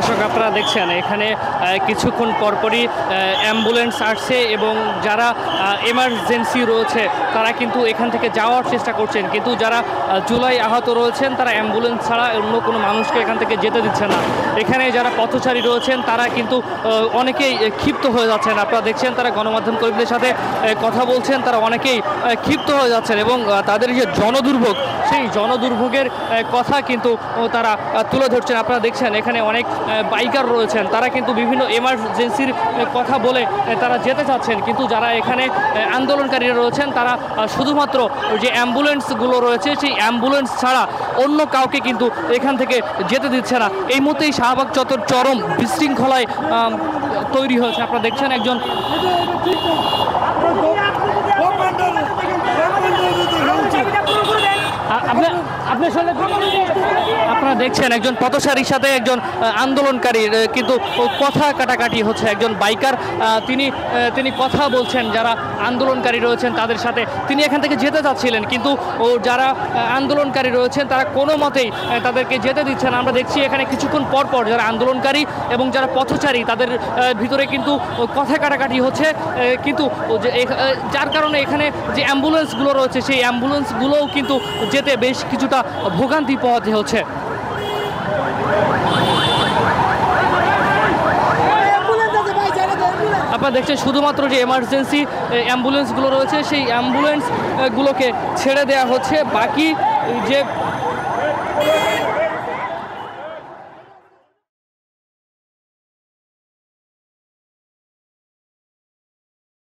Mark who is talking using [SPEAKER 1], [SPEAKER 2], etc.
[SPEAKER 1] দর্শক আপনারা দেখছেন এখানে কিছুক্ষণ পরপরই অ্যাম্বুলেন্স আসছে এবং যারা এমার্জেন্সি রয়েছে তারা কিন্তু এখান থেকে যাওয়ার চেষ্টা করছেন, কিন্তু যারা জুলাই আহত রয়েছেন তারা অ্যাম্বুলেন্স ছাড়া অন্য কোনো মানুষকে এখান থেকে যেতে দিচ্ছে না। এখানে যারা পথচারী রয়েছেন তারা কিন্তু অনেকেই ক্ষিপ্ত হয়ে যাচ্ছেন। আপনারা দেখছেন তারা গণমাধ্যম কর্মীদের সাথে কথা বলছেন, তারা অনেকেই ক্ষিপ্ত হয়ে যাচ্ছেন এবং তাদের যে জনদুর্ভোগ সেই জনদুর্ভোগের কথা কিন্তু তারা তুলে ধরছেন। আপনারা দেখছেন এখানে অনেক বাইকার রয়েছেন, তারা কিন্তু বিভিন্ন এমার্জেন্সির কথা বলে তারা যেতে চাচ্ছেন, কিন্তু যারা এখানে আন্দোলনকারীরা রয়েছেন তারা শুধুমাত্র যে অ্যাম্বুলেন্সগুলো রয়েছে সেই অ্যাম্বুলেন্স ছাড়া অন্য কাউকে কিন্তু এখান থেকে যেতে দিচ্ছে না। এই মুহূর্তেই শাহবাগ চত্বর চরম বিশৃঙ্খলায় তৈরি হয়েছে। আপনারা দেখছেন একজন আপনারা দেখছেন একজন পথচারীর সাথে একজন আন্দোলনকারীর কিন্তু কথা কাটাকাটি হচ্ছে। একজন বাইকার তিনি কথা বলছেন যারা আন্দোলনকারী রয়েছেন তাদের সাথে, তিনি এখান থেকে যেতে চাচ্ছিলেন, কিন্তু যারা আন্দোলনকারী রয়েছেন তারা কোনো মতেই তাদেরকে যেতে দিচ্ছেন। আমরা দেখছি এখানে কিছুক্ষণ পর পর যারা আন্দোলনকারী এবং যারা পথচারী তাদের ভিতরে কিন্তু কথা কাটাকাটি হচ্ছে, কিন্তু যার কারণে এখানে যে অ্যাম্বুলেন্সগুলো রয়েছে সেই অ্যাম্বুলেন্সগুলোও কিন্তু যেতে বেশ কিছুটা ভোগান্তি পোহাতে হচ্ছে। আপনারা দেখছেন শুধুমাত্র যে এমার্জেন্সি অ্যাম্বুলেন্সগুলো রয়েছে সেই অ্যাম্বুলেন্সগুলোকে ছেড়ে দেওয়া হচ্ছে, বাকি যে